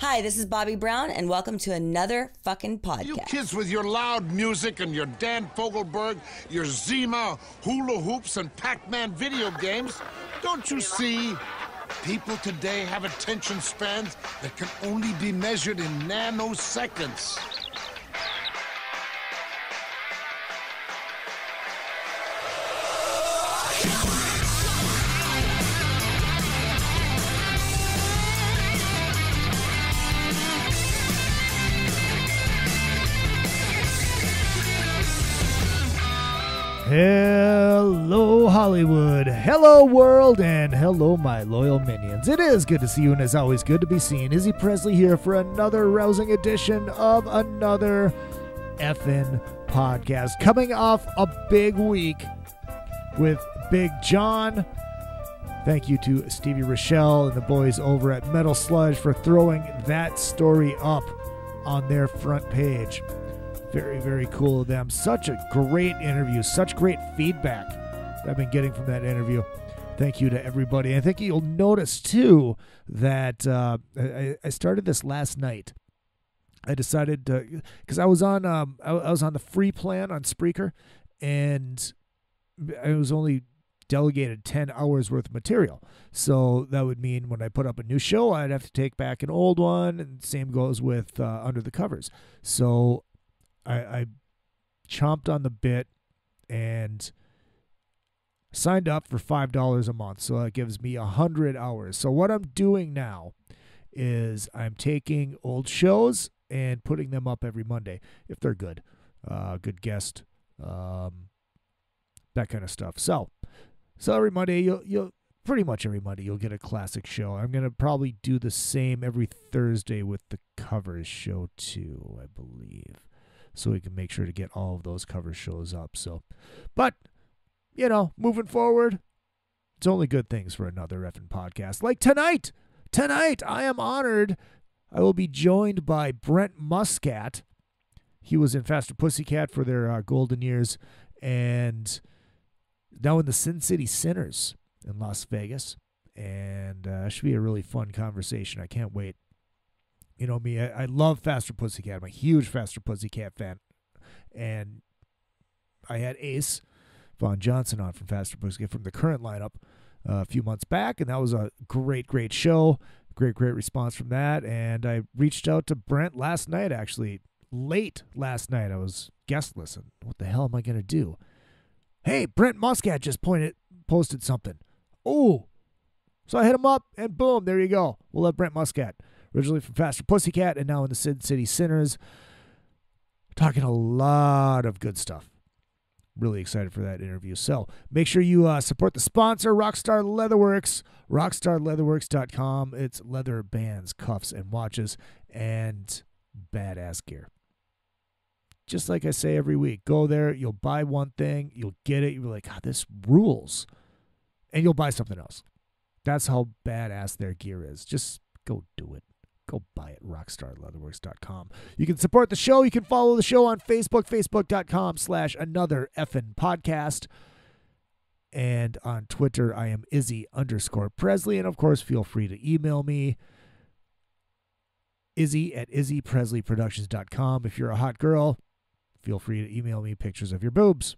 Hi, this is Bobby Brown, and welcome to another fucking podcast. You kids with your loud music and your Dan Fogelberg, your Zima, hula hoops, and Pac-Man video games, don't you see? People today have attention spans that can only be measured in nanoseconds. Hello, Hollywood. Hello, world. And hello, my loyal minions. It is good to see you, and it's always good to be seen. Izzy Presley here for another rousing edition of another effin' podcast. Coming off a big week with Big John. Thank you to Stevie Rachelle and the boys over at Metal Sludge for throwing that story up on their front page. Very, very cool of them. Such a great interview. Such great feedback that I've been getting from that interview. Thank you to everybody. I think you'll notice, too, that I started this last night. I decided to, because I was on the free plan on Spreaker, and I was only delegated 10 hours worth of material. So that would mean when I put up a new show, I'd have to take back an old one, and same goes with Under the Covers. So I chomped on the bit and signed up for $5 a month. So that gives me 100 hours. So what I'm doing now is I'm taking old shows and putting them up every Monday if they're good. Good guest, that kind of stuff. So every Monday, you'll pretty much every Monday you'll get a classic show. I'm going to probably do the same every Thursday with the covers show too, I believe. So we can make sure to get all of those cover shows up. But, moving forward, it's only good things for another effing podcast. Like tonight, I am honored. I will be joined by Brent Muscat. He was in Faster Pussycat for their golden years, and now in the Sin City Sinners in Las Vegas. And should be a really fun conversation. I can't wait. You know me, I love Faster Pussycat. I'm a huge Faster Pussycat fan. And I had Ace Von Johnson on from Faster Pussycat from the current lineup a few months back, and that was a great, great show. Great response from that. And I reached out to Brent last night, actually. Late last night. I was guestless. And what the hell am I going to do? Hey, Brent Muscat just posted something. Oh. So I hit him up, and boom, there you go. We'll have Brent Muscat. Originally from Faster Pussycat and now in the Sin City Sinners. Talking a lot of good stuff. Really excited for that interview. So make sure you support the sponsor, Rockstar Leatherworks. RockstarLeatherworks.com. It's leather bands, cuffs, and watches, and badass gear. Just like I say every week, go there, you'll buy one thing, you'll get it, you'll be like, God, this rules. And you'll buy something else. That's how badass their gear is. Just go do it. Go buy it, rockstarleatherworks.com. You can support the show. You can follow the show on Facebook, facebook.com/another effin' podcast. And on Twitter, I am Izzy_Presley. And, of course, feel free to email me, Izzy@IzzyPresleyProductions.com. If you're a hot girl, feel free to email me pictures of your boobs.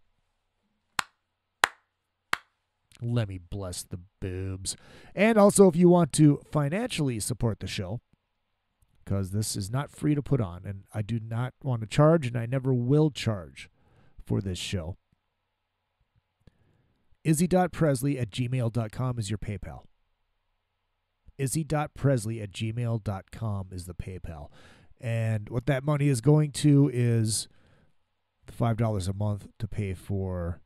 Let me bless the boobs. And also, if you want to financially support the show, because this is not free to put on, and I do not want to charge, and I never will charge for this show, Izzy.Presley@gmail.com is your PayPal. Izzy.Presley@gmail.com is the PayPal. And what that money is going to is $5 a month to pay for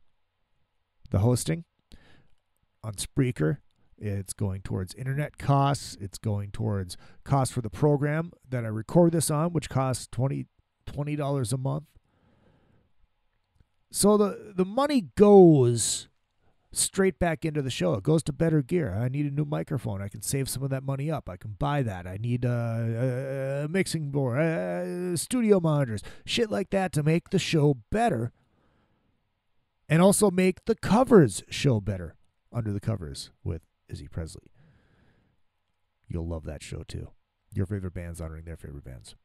the hosting on Spreaker. It's going towards internet costs. It's going towards costs for the program that I record this on, which costs $20 a month. So the money goes straight back into the show. It goes to better gear. I need a new microphone. I can save some of that money up. I can buy that. I need a mixing board, studio monitors, shit like that to make the show better. And also make the covers show better. Under the Covers with Izzy Presley. You'll love that show too. Your favorite bands honoring their favorite bands.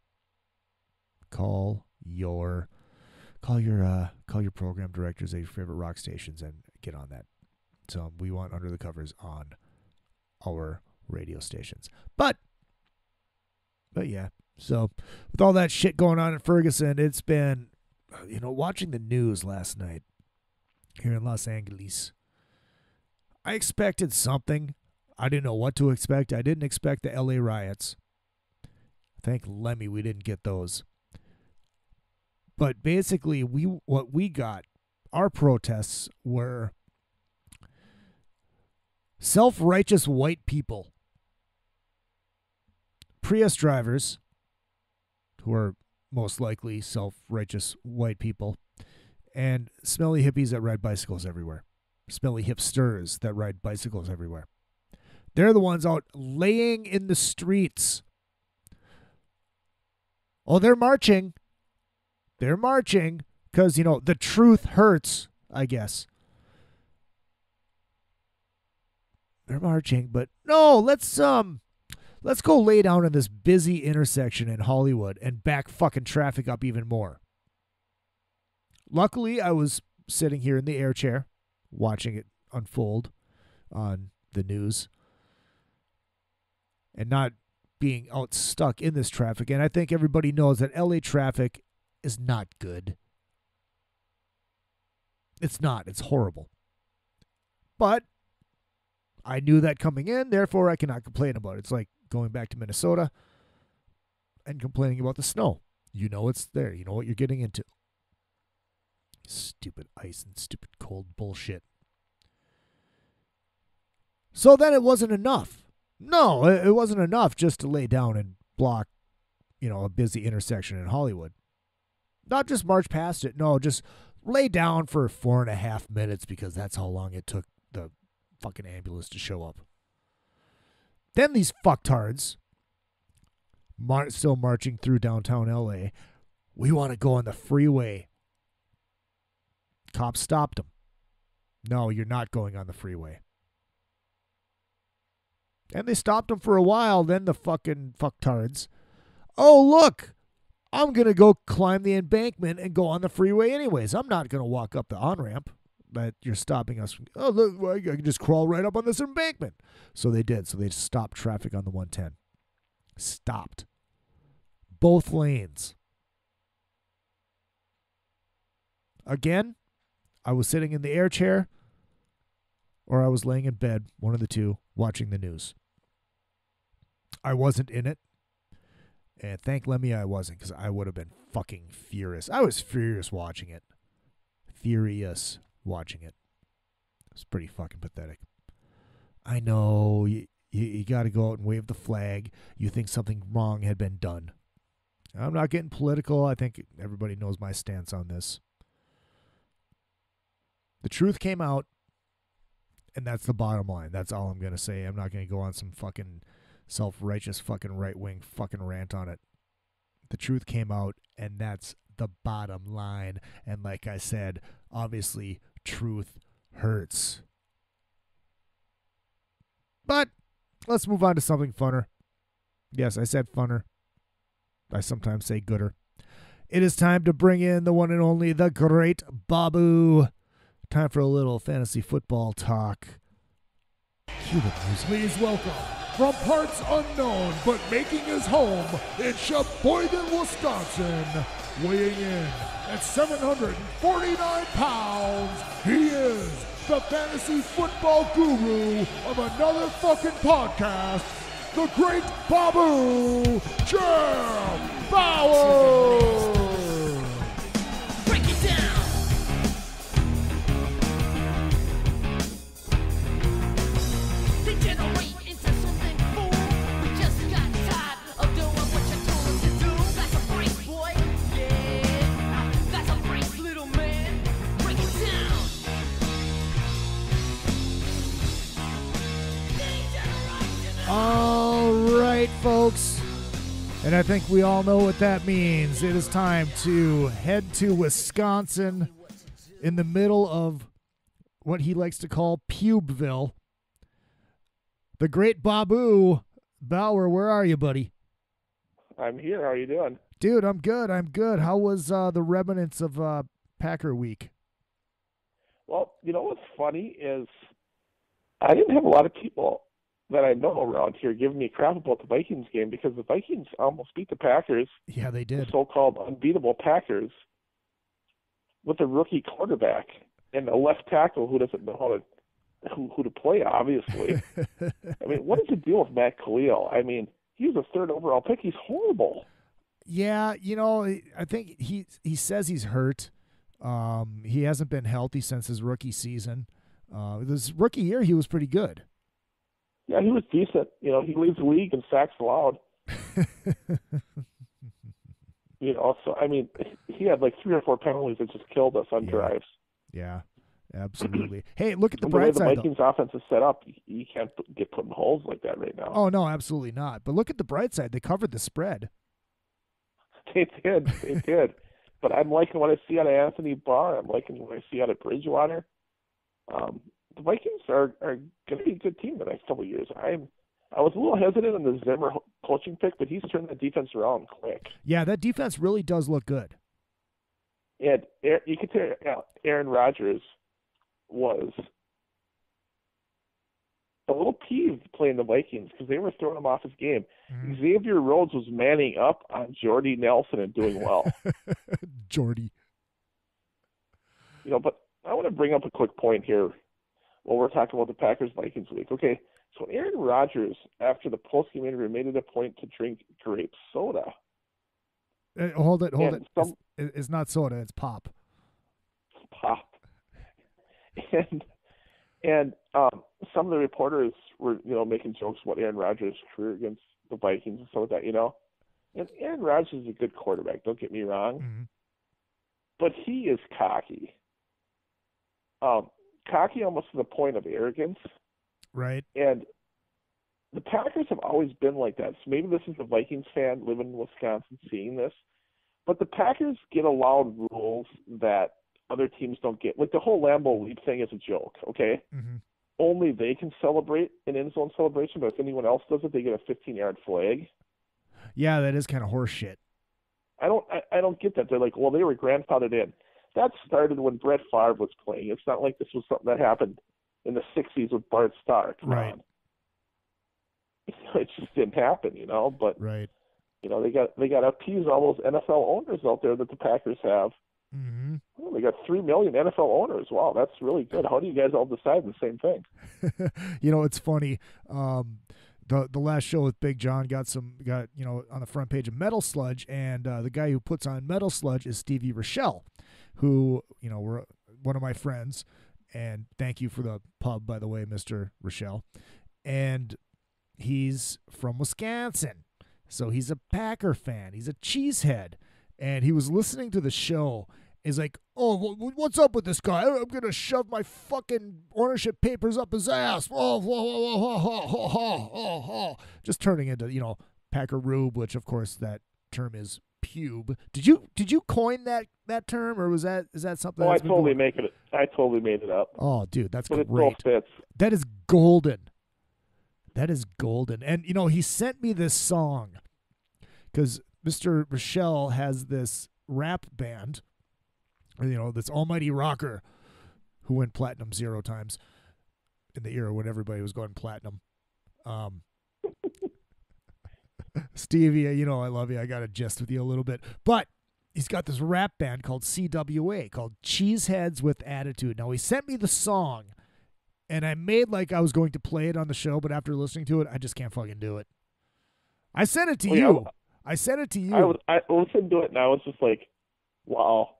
Call your program directors at your favorite rock stations and get on that. So we want Under the Covers on our radio stations. But yeah. So with all that shit going on in Ferguson, it's been, watching the news last night here in Los Angeles. I expected something. I didn't know what to expect. I didn't expect the LA riots. Thank Lemmy we didn't get those. But basically, what we got, our protests were self-righteous white people. Prius drivers, who are most likely self-righteous white people, and smelly hippies that ride bicycles everywhere. Smelly hipsters that ride bicycles everywhere. They're the ones out laying in the streets. Oh, they're marching. They're marching because, the truth hurts, I guess. They're marching, but no, let's go lay down in this busy intersection in Hollywood and back fucking traffic up even more. Luckily, I was sitting here in the air chair watching it unfold on the news and not being out stuck in this traffic. And I think everybody knows that LA traffic is not good. It's not. It's horrible. But I knew that coming in, therefore I cannot complain about it. It's like going back to Minnesota and complaining about the snow. You know it's there. You know what you're getting into. Stupid ice and stupid cold bullshit. So then it wasn't enough. No, it wasn't enough just to lay down and block, a busy intersection in Hollywood. Not just march past it. No, just lay down for 4.5 minutes because that's how long it took the fucking ambulance to show up. Then these fucktards, still marching through downtown LA, we want to go on the freeway. Cops stopped them. No, you're not going on the freeway. And they stopped them for a while. Then the fucking fucktards, oh, look, I'm going to go climb the embankment and go on the freeway anyways. I'm not going to walk up the on-ramp that you're stopping us from. Oh, look, I can just crawl right up on this embankment. So they did. So they stopped traffic on the 110. Stopped. Both lanes. Again, I was sitting in the air chair or I was laying in bed, one of the two, watching the news. I wasn't in it. And thank Lemmy I wasn't, because I would have been fucking furious. I was furious watching it. Furious watching it. It was pretty fucking pathetic. I know, you got to go out and wave the flag. You think something wrong had been done. I'm not getting political. I think everybody knows my stance on this. The truth came out, and that's the bottom line. That's all I'm going to say. I'm not going to go on some fucking self-righteous fucking right-wing fucking rant on it. The truth came out, and that's the bottom line. And like I said, obviously, truth hurts. But let's move on to something funner. Yes, I said funner. I sometimes say gooder. It is time to bring in the one and only, the Great Bobboo. Time for a little fantasy football talk. Cue the music. Please welcome, from parts unknown but making his home in Sheboygan, Wisconsin, weighing in at 749 pounds, he is the fantasy football guru of another fucking podcast, the Great Bobboo, Jim Bauer! All right, folks. And I think we all know what that means. It is time to head to Wisconsin in the middle of what he likes to call Pubeville. The Great Bobboo. Bauer, where are you, buddy? I'm here. How are you doing? Dude, I'm good. I'm good. How was the remnants of Packer week? Well, you know what's funny is I didn't have a lot of people that I know around here giving me crap about the Vikings game because the Vikings almost beat the Packers, Yeah, they the did. so-called unbeatable Packers, with a rookie quarterback and a left tackle who doesn't know who to play, obviously. I mean, what is the deal with Matt Khalil? I mean, he was a third overall pick. He's horrible. Yeah, I think he says he's hurt. He hasn't been healthy since his rookie season. This rookie year, he was pretty good. Yeah, he was decent. He leads the league in sacks allowed. So, I mean, he had like 3 or 4 penalties that just killed us on drives. Yeah, absolutely. Hey, look at the And bright the way side. the Vikings offense is set up, you can't get put in holes like that right now. Oh, no, absolutely not. But look at the bright side. They covered the spread. They did. But I'm liking what I see out of Anthony Barr. I'm liking what I see out of Bridgewater. The Vikings are going to be a good team the next couple of years. I was a little hesitant on the Zimmer coaching pick, but he's turned the defense around quick. Yeah, that defense really does look good. And you could tell Aaron Rodgers was a little peeved playing the Vikings because they were throwing him off his game. Mm-hmm. Xavier Rhodes was manning up on Jordy Nelson and doing well. Jordy. But I want to bring up a quick point here while we're talking about the Packers-Vikings week. Okay, so Aaron Rodgers, after the post-game interview, made it a point to drink grape soda. Hold it. And It's not soda. It's pop. Pop. And some of the reporters were, making jokes about Aaron Rodgers' career against the Vikings and stuff like that, And Aaron Rodgers is a good quarterback, don't get me wrong. Mm-hmm. But he is cocky. Cocky almost to the point of arrogance. Right. And the Packers have always been like that. So maybe this is the Vikings fan living in Wisconsin seeing this. But the Packers get allowed rules that other teams don't get. Like the whole Lambeau Leap thing is a joke, okay? Mm-hmm. Only they can celebrate an end zone celebration, but if anyone else does it, they get a 15-yard flag. Yeah, that is kind of horse shit. I don't get that. They're like, well, they were grandfathered in. That started when Brett Favre was playing. It's not like this was something that happened in the 60s with Bart Starr. Come on. It just didn't happen, But right. they got to appease all those NFL owners out there that the Packers have. Mm-hmm. Well, they got 3 million NFL owners. Wow, that's really good. How do you guys all decide the same thing? It's funny. The last show with Big John got on the front page of Metal Sludge, and the guy who puts on Metal Sludge is Stevie Rachelle, who were one of my friends. And thank you for the pub, by the way, Mr. Rachelle. And he's from Wisconsin, so he's a Packer fan. He's a cheesehead, and he was listening to the show. He's like, oh, what's up with this guy? I'm going to shove my fucking ownership papers up his ass. Just turning into, Packer Rube, which, of course, that term is pube. Did you coin that term, or is that something? Oh, I totally made it up. Oh, dude, that's but great. It still fits. That is golden. That is golden. And, he sent me this song because Mr. Rachelle has this rap band, this almighty rocker who went platinum 0 times in the era when everybody was going platinum. Stevie, I love you. I got to jest with you a little bit. But he's got this rap band called CWA, called Cheeseheads with Attitude. Now, he sent me the song, and I made like I was going to play it on the show, but after listening to it, I just can't fucking do it. I sent it to you. I sent it to you. I listened to it, and I was just like, wow.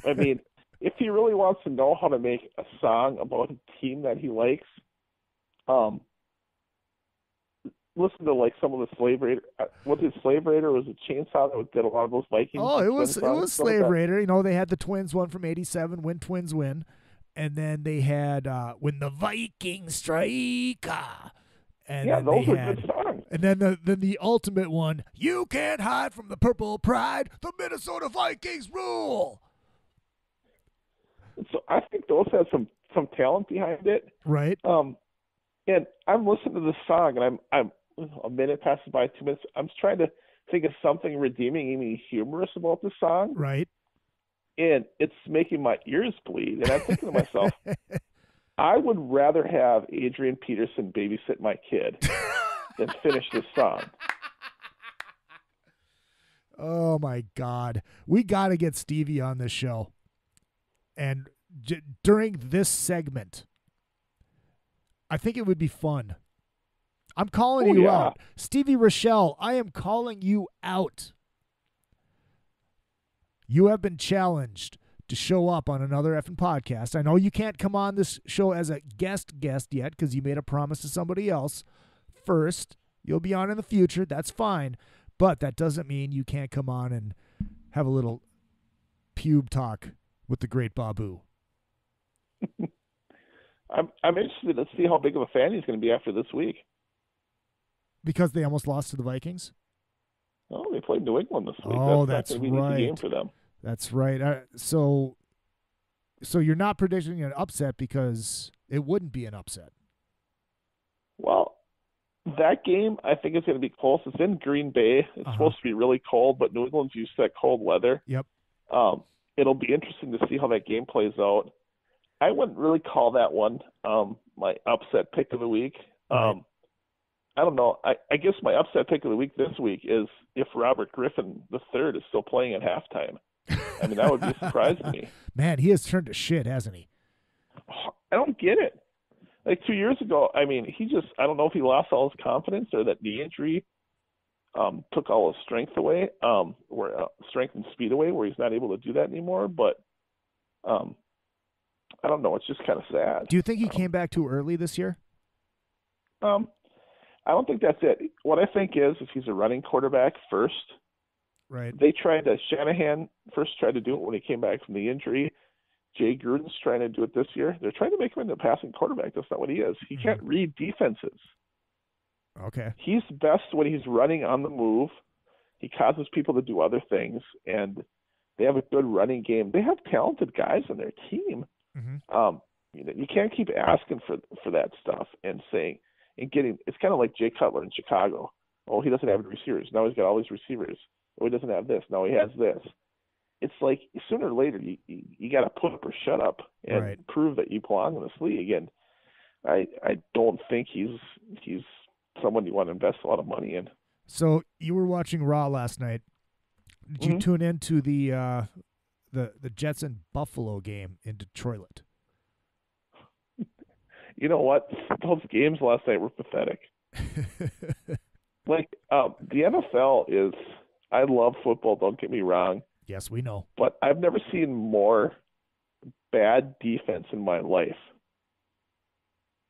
I mean, if he really wants to know how to make a song about a team that he likes, listen to like some of the Slave Raider. Was it Slave Raider? Or was it Chainsaw that did a lot of those Vikings? Oh, it was Slave Raider. They had the Twins one from '87, When Twins Win, and then they had When the Vikings Strike. And yeah, those were good songs. And then the ultimate one, You Can't Hide from the Purple Pride, the Minnesota Vikings rule. So I think those have some talent behind it, right? And I'm listening to this song, and I'm a minute passes by, 2 minutes. I'm trying to think of something redeemingly humorous about the song, Right. and it's making my ears bleed. And I'm thinking to myself, I would rather have Adrian Peterson babysit my kid than finish this song. Oh, my God. We got to get Stevie on this show. And during this segment, I think it would be fun. I'm calling you out. Stevie Rachelle, I am calling you out. You have been challenged to show up on another effing podcast. I know you can't come on this show as a guest yet because you made a promise to somebody else first. You'll be on in the future. That's fine. But that doesn't mean you can't come on and have a little pube talk with the Great Bobboo. I'm interested to see how big of a fan he's going to be after this week. Because they almost lost to the Vikings? Oh, they played New England this week. Oh, that's that's going to be an right. easy game for them. That's right. So you're not predicting an upset because it wouldn't be an upset. Well, that game, I think, is going to be close. It's in Green Bay. It's supposed to be really cold, but New England's used to that cold weather. Yep. It'll be interesting to see how that game plays out. I wouldn't really call that one my upset pick of the week. Right. I don't know. I guess my upset pick of the week this week is if Robert Griffin III is still playing at halftime. I mean, that would be a surprise to me. Man, he has turned to shit, hasn't he? I don't get it. Like 2 years ago, I mean, I don't know if he lost all his confidence or that knee injury took all his strength away, strength and speed away, where he's not able to do that anymore. But I don't know. It's just kind of sad. Do you think he came back too early this year? I don't think that's it. What I think is he's a running quarterback first. Right. Shanahan first tried to do it when he came back from the injury. Jay Gruden's trying to do it this year. They're trying to make him into a passing quarterback. That's not what he is. He can't read defenses. Okay. He's best when he's running on the move. He causes people to do other things, and they have a good running game. They have talented guys on their team. Mm-hmm. You can't keep asking for that stuff and saying and getting. It's kind of like Jay Cutler in Chicago. Oh, he doesn't have any receivers. Now he's got all these receivers. Oh, he doesn't have this. Now he has this. It's like sooner or later you got to put up or shut up and prove that you belong in this league. And I don't think he's someone you want to invest a lot of money in. So you were watching Raw last night. Did you tune into the Jets and Buffalo game in Detroit? You know what? Those games last night were pathetic. Like the NFL is. I love football. Don't get me wrong. Yes, we know. But I've never seen more bad defense in my life.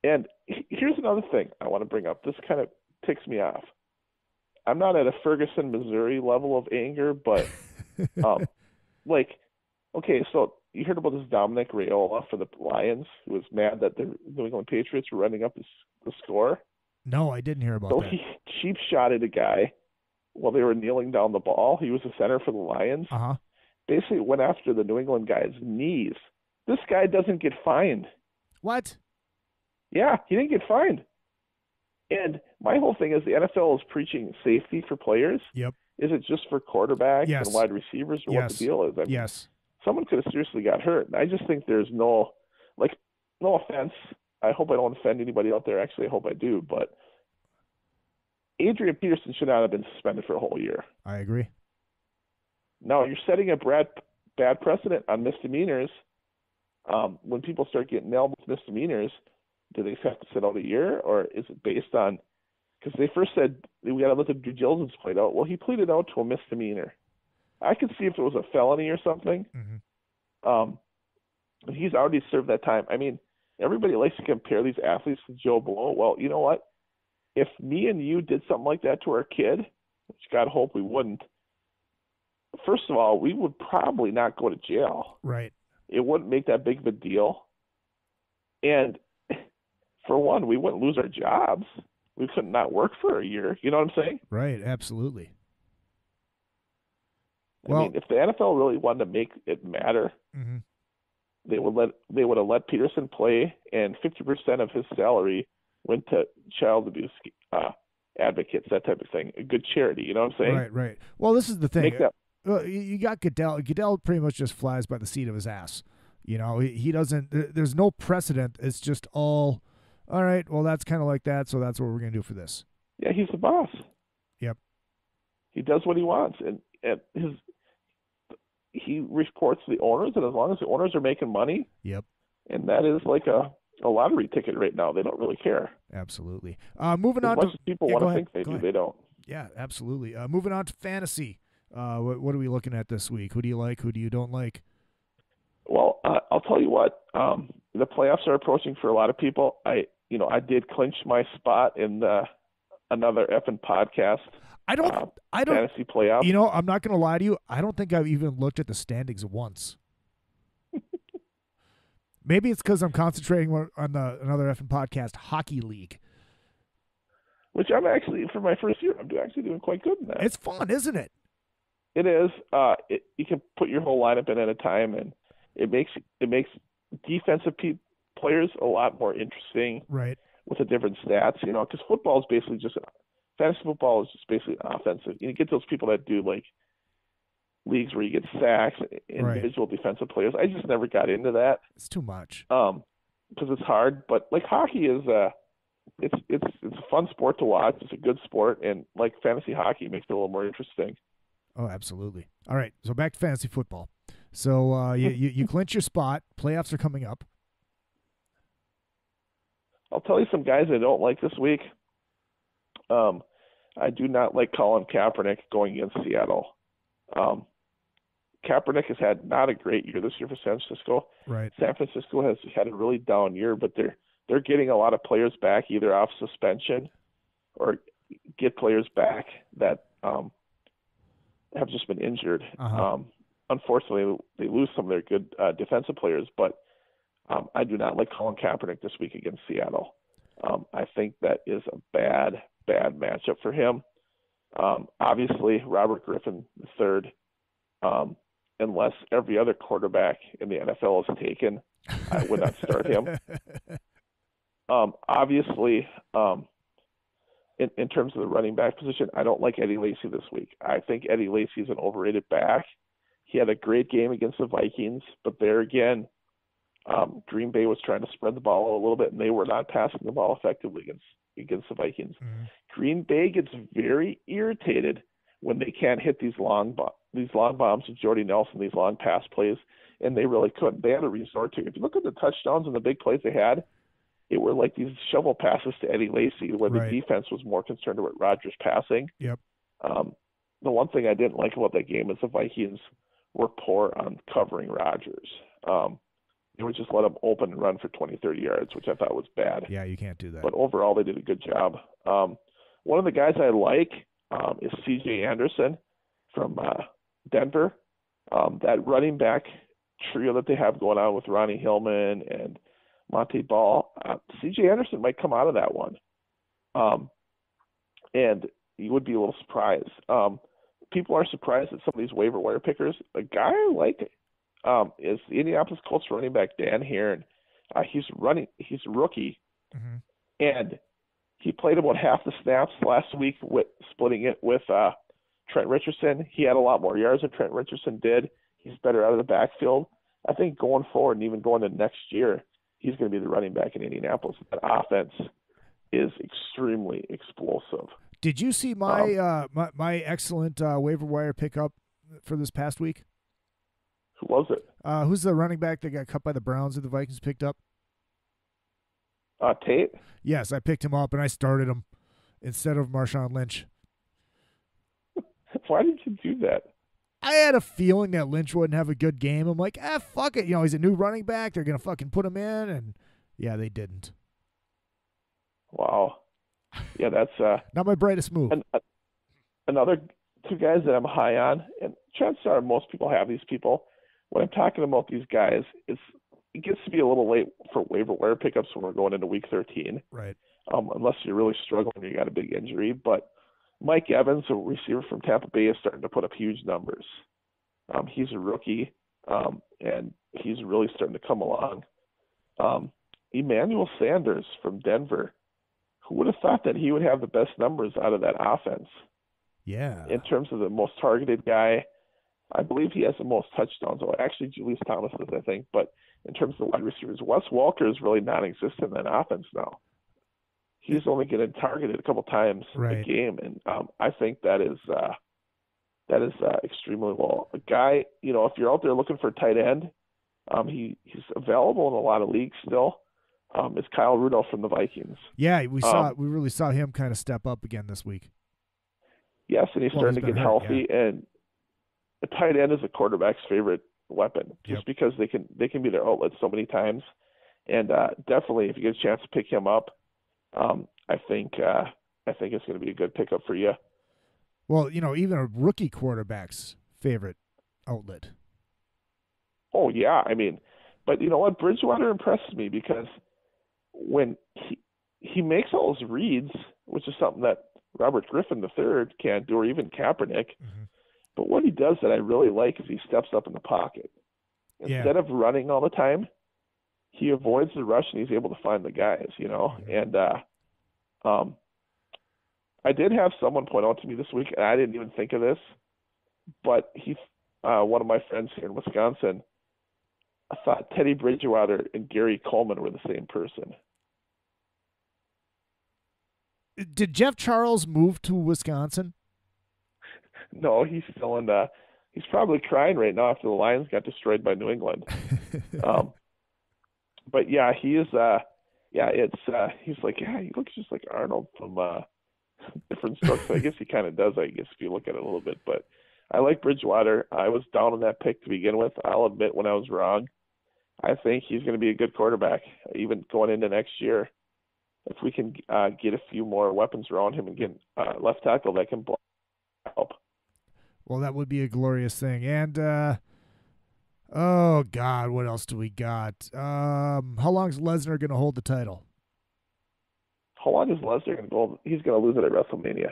And here's another thing I want to bring up. This kind of ticks me off. I'm not at a Ferguson, Missouri level of anger, but okay, so you heard about this Dominic Raiola for the Lions, who was mad that the New England Patriots were running up the score? No, I didn't hear about that. So he cheap shotted a guy while they were kneeling down the ball. He was the center for the Lions. Basically went after the New England guy's knees. This guy doesn't get fined. What? Yeah, he didn't get fined. And my whole thing is the NFL is preaching safety for players. Yep. Is it just for quarterbacks Yes. and wide receivers or what the deal is? I mean, yes. Someone could have seriously got hurt. And I just think there's no offense. I hope I don't offend anybody out there. Actually, I hope I do. But Adrian Peterson should not have been suspended for a whole year. I agree. Now, you're setting a bad precedent on misdemeanors. When people start getting nailed with misdemeanors, do they have to sit out a year, or is it based on – because they first said we got to let the due diligence played out. Well, he pleaded out to a misdemeanor. I could see if it was a felony or something. He's already served that time. I mean, everybody likes to compare these athletes to Joe Blow. Well, you know what? If me and you did something like that to our kid, which God hope we wouldn't, first of all, we would probably not go to jail. Right. It wouldn't make that big of a deal. And for one, we wouldn't lose our jobs. We couldn't not work for a year. You know what I'm saying? Right. Absolutely. I mean, if the NFL really wanted to make it matter, they would have let Peterson play, and 50% of his salary went to child abuse advocates, that type of thing. A good charity, you know what I'm saying? Right. Well, this is the thing. Make that. You got Goodell. Goodell pretty much just flies by the seat of his ass. You know, he doesn't. There's no precedent. It's just all right. Well, that's kind of like that, so that's what we're gonna do for this. Yeah, he's the boss. Yep. He does what he wants, and he reports to the owners, and as long as the owners are making money, yep. And that is like a lottery ticket right now. They don't really care. Absolutely. Moving on. As much as people want to think they Go do, ahead. they don't. Yeah, absolutely. Moving on to fantasy. What are we looking at this week? Who do you like? Who do you don't like? Well, I'll tell you what. The playoffs are approaching for a lot of people. I did clinch my spot in another effing podcast. I don't fantasy playoffs. You know, I'm not going to lie to you. I don't think I've even looked at the standings once. Maybe it's because I'm concentrating on another effing podcast, Hockey League. Which I'm actually, for my first year, I'm actually doing quite good in that. It's fun, isn't it? It is. You can put your whole lineup in at a time, and it makes defensive players a lot more interesting. Right. With the different stats, you know, because football is basically fantasy football is just basically offensive. You get those people that do like leagues where you get sacks, individual defensive players. I just never got into that. It's too much. Because it's hard. But like hockey is it's a fun sport to watch. It's a good sport, and like fantasy hockey makes it a little more interesting. Oh, absolutely. All right, so back to fantasy football. So you clinch your spot. Playoffs are coming up. I'll tell you some guys I don't like this week. I do not like Colin Kaepernick going against Seattle. Kaepernick has had not a great year this year for San Francisco. Right. San Francisco has had a really down year, but they're getting a lot of players back either off suspension or get players back that have just been injured. Uh-huh. Unfortunately, they lose some of their good defensive players, but I do not like Colin Kaepernick this week against Seattle. I think that is a bad matchup for him. Obviously, Robert Griffin III, unless every other quarterback in the NFL is taken, I would not start him. Obviously, in terms of the running back position, I don't like Eddie Lacy this week. I think Eddie Lacy is an overrated back. He had a great game against the Vikings, but there again, Green Bay was trying to spread the ball a little bit, and they were not passing the ball effectively against the Vikings. Mm-hmm. Green Bay gets very irritated when they can't hit these long bombs with Jordy Nelson, these long pass plays, and they really couldn't. They had to resort to it. If you look at the touchdowns and the big plays they had, it were like these shovel passes to Eddie Lacy, where the defense was more concerned with Rodgers passing. Yep. The one thing I didn't like about that game is the Vikings were poor on covering Rodgers. They would just let him open and run for 20, 30 yards, which I thought was bad. Yeah, you can't do that. But overall, they did a good job. One of the guys I like is C.J. Anderson from Denver. That running back trio that they have going on with Ronnie Hillman and Monte Ball, C.J. Anderson might come out of that one. And you would be a little surprised. People are surprised at some of these waiver wire pickers. A guy I like is the Indianapolis Colts running back Dan Heron. He's a rookie, mm-hmm. and he played about half the snaps last week, splitting it with Trent Richardson. He had a lot more yards than Trent Richardson did. He's better out of the backfield. I think going forward and even going into next year, he's going to be the running back in Indianapolis. That offense is extremely explosive. Did you see my my excellent waiver wire pickup for this past week? Who was it? Who's the running back that got cut by the Browns that the Vikings picked up? Tate? Yes, I picked him up and I started him instead of Marshawn Lynch. Why did you do that? I had a feeling that Lynch wouldn't have a good game. I'm like, fuck it. You know, he's a new running back. They're going to fucking put him in. And, yeah, they didn't. Wow. Yeah, that's not my brightest move. Another two guys that I'm high on, and chances are most people have these people. When I'm talking about these guys, it gets to be a little late for waiver wire pickups when we're going into week 13. Right. Unless you're really struggling or you got a big injury. But Mike Evans, a receiver from Tampa Bay, is starting to put up huge numbers. He's a rookie, and he's really starting to come along. Emmanuel Sanders from Denver, who would have thought that he would have the best numbers out of that offense? Yeah. In terms of the most targeted guy, I believe he has the most touchdowns. Well, actually, Julius Thomas does, I think. But in terms of wide receivers, Wes Walker is really non-existent in that offense now. He's only getting targeted a couple times a game, and I think that is extremely well. A guy, if you're out there looking for a tight end, he's available in a lot of leagues still. Is Kyle Rudolph from the Vikings? Yeah, we really saw him kind of step up again this week. Yes, and he's starting to get healthy. Yeah. And a tight end is a quarterback's favorite weapon, just because they can be their outlet so many times. And definitely, if you get a chance to pick him up, I think it's going to be a good pickup for you. Well, even a rookie quarterback's favorite outlet. Oh yeah, but you know what? Bridgewater impresses me because when he makes all those reads, which is something that Robert Griffin III can't do, or even Kaepernick. Mm-hmm. But what he does that I really like is he steps up in the pocket. Instead of running all the time, he avoids the rush and he's able to find the guys, Mm-hmm. And I did have someone point out to me this week, and I didn't even think of this, but one of my friends here in Wisconsin, I thought Teddy Bridgewater and Gary Coleman were the same person. Did Jeff Charles move to Wisconsin? No, he's still in. He's probably crying right now after the Lions got destroyed by New England. But yeah, he is. He's like, he looks just like Arnold from different strokes. I guess he kind of does. I guess if you look at it a little bit, but I like Bridgewater. I was down on that pick to begin with. I'll admit when I was wrong. I think he's going to be a good quarterback, even going into next year. If we can get a few more weapons around him and get left tackle that can help. Well, that would be a glorious thing. And, oh, God, what else do we got? How long is Lesnar going to hold the title? How long is Lesnar going to hold? He's going to lose it at WrestleMania.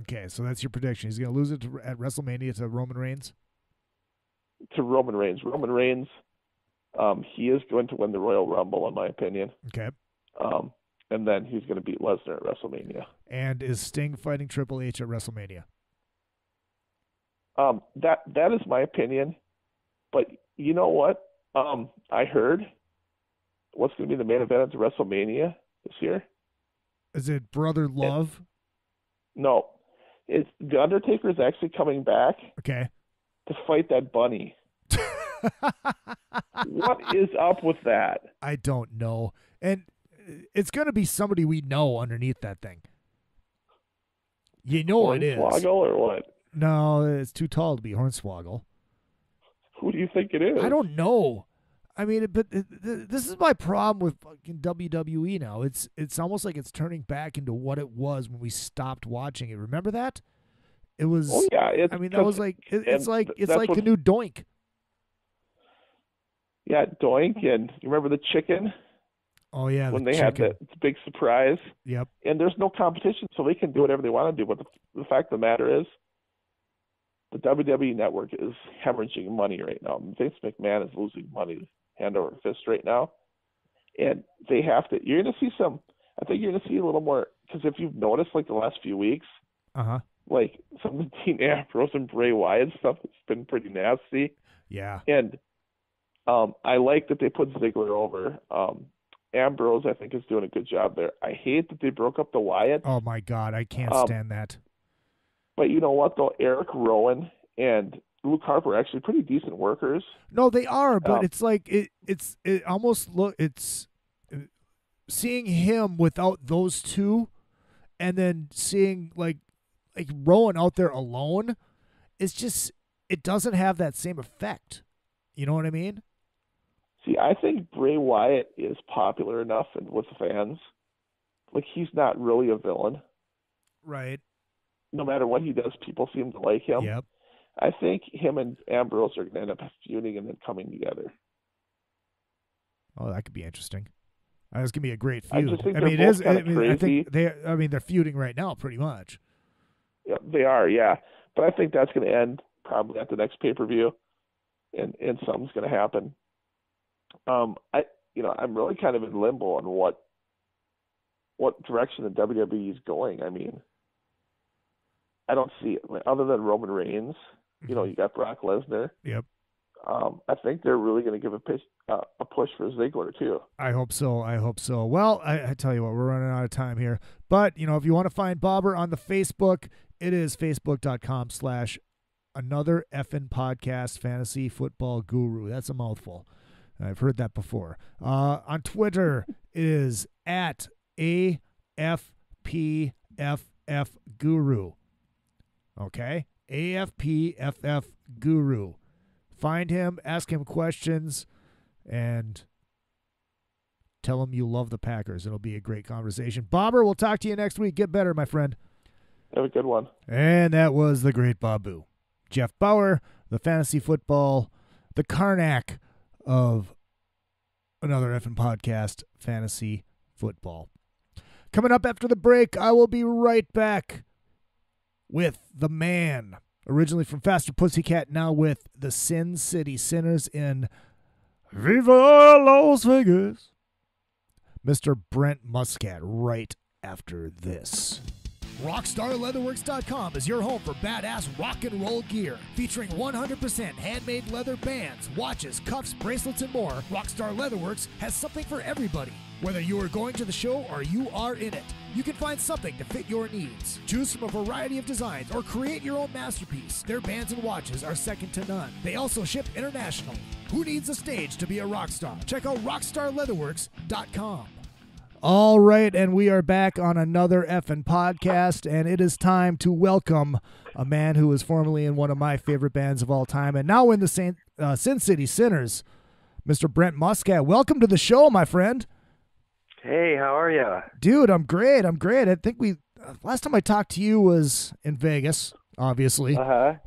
Okay, so that's your prediction. He's going to lose it at WrestleMania to Roman Reigns? To Roman Reigns. Roman Reigns, he is going to win the Royal Rumble, in my opinion. Okay. And then he's going to beat Lesnar at WrestleMania. And is Sting fighting Triple H at WrestleMania? That is my opinion. But you know what? I heard what's going to be the main event at WrestleMania this year. Is it Brother Love? No. It's The Undertaker is actually coming back. Okay. To fight that bunny. What is up with that? I don't know. And it's going to be somebody we know underneath that thing. You know it is. Hornswoggle or what? No, it's too tall to be Hornswoggle. Who do you think it is? I don't know. But this is my problem with fucking WWE now. It's almost like it's turning back into what it was when we stopped watching it. Remember that? It was. Oh yeah. That was like it's like the new Doink. Yeah, Doink, and you remember the chicken? Oh yeah, when they had that big surprise. Yep. And there's no competition, so they can do whatever they want to do. But the fact of the matter is, the WWE network is hemorrhaging money right now. Vince McMahon is losing money hand over fist right now, and they have to. You're going to see some. I think you're going to see a little more, because if you've noticed, like the last few weeks, like some of the Dean Ambrose and Bray Wyatt stuff, it's been pretty nasty. Yeah. And I like that they put Ziggler over. Ambrose, I think, is doing a good job there. I hate that they broke up the Wyatt. Oh my God, I can't stand that. But you know what, though? Eric Rowan and Luke Harper are actually pretty decent workers. No, they are, but it's like it's seeing him without those two, and then seeing like Rowan out there alone. It's just, it doesn't have that same effect. You know what I mean? See, I think Bray Wyatt is popular enough and with fans. Like, he's not really a villain. Right. No matter what he does, people seem to like him. Yep. I think him and Ambrose are going to end up feuding and then coming together. Oh, that could be interesting. That's going to be a great feud. I just think it they're is. both crazy. I think they're feuding right now, pretty much. Yeah, they are. Yeah, but I think that's going to end probably at the next pay-per-view, and something's going to happen. I'm really kind of in limbo on what what direction the WWE is going. I mean, I don't see it. Other than Roman Reigns, you know, you got Brock Lesnar. Yep. I think they're really going to give a push for Ziggler too. I hope so. Well, I tell you what, we're running out of time here. But, you know, if you want to find Bobber on the Facebook, it is facebook.com/another effing podcast fantasy football guru. That's a mouthful. I've heard that before. On Twitter, it is at AFPFF Guru. Okay? AFPFF Guru. Find him, ask him questions, and tell him you love the Packers. It'll be a great conversation. Bobber, we'll talk to you next week. Get better, my friend. Have a good one. And that was the Great Bobboo. Jeff Bauer, the fantasy football, the Karnak of another effing podcast, fantasy football. Coming up after the break, I will be right back with the man, originally from Faster Pussycat, now with the Sin City Sinners in Viva Las Vegas, Mr. Brent Muscat, right after this. RockstarLeatherworks.com is your home for badass rock and roll gear. Featuring 100% handmade leather bands, watches, cuffs, bracelets, and more, Rockstar Leatherworks has something for everybody. Whether you are going to the show or you are in it, you can find something to fit your needs. Choose from a variety of designs or create your own masterpiece. Their bands and watches are second to none. They also ship internationally. Who needs a stage to be a rock star? Check out RockstarLeatherworks.com. All right, and we are back on another effing podcast, and it is time to welcome a man who was formerly in one of my favorite bands of all time and now in the Sin City Sinners, Mr. Brent Muscat. Welcome to the show, my friend. Hey, how are you? Dude, I'm great. I think last time I talked to you was in Vegas, obviously.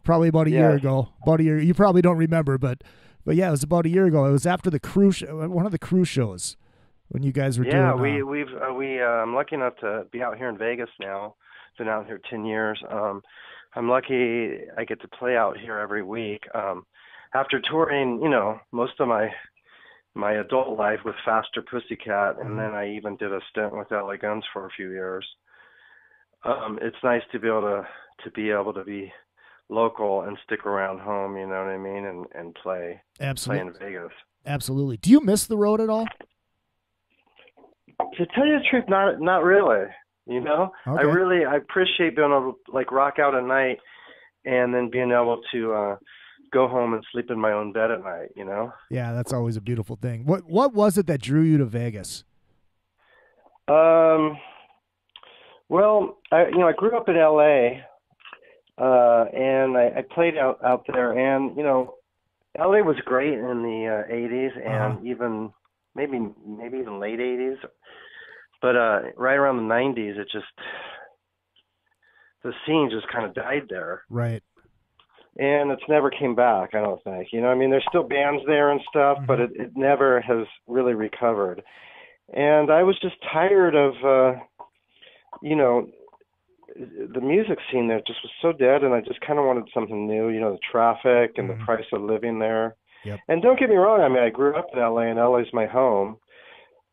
Probably about a year ago. About a year. You probably don't remember, but yeah, it was about a year ago. It was after the cruise, one of the cruise shows. When you guys were doing I'm lucky enough to be out here in Vegas now. Been out here 10 years. I'm lucky I get to play out here every week. After touring, you know, most of my adult life with Faster Pussycat, and then I even did a stint with LA Guns for a few years. It's nice to be able to be local and stick around home, you know what I mean, and play in Vegas. Absolutely. Do you miss the road at all? To tell you the truth, not really. You know, okay. I appreciate being able to like rock out at night, and then being able to go home and sleep in my own bed at night. You know. Yeah, that's always a beautiful thing. What was it that drew you to Vegas? Well, I grew up in LA, and I played out there, and you know, LA was great in the '80s and even maybe even late '80s. But right around the 90s, the scene just kind of died there. Right. And it's never came back, I don't think. You know, I mean, there's still bands there and stuff, but it never has really recovered. And I was just tired of, the music scene there just was so dead, and I just kind of wanted something new, you know, the traffic and the price of living there. Yep. And don't get me wrong, I mean, I grew up in LA, and LA's my home.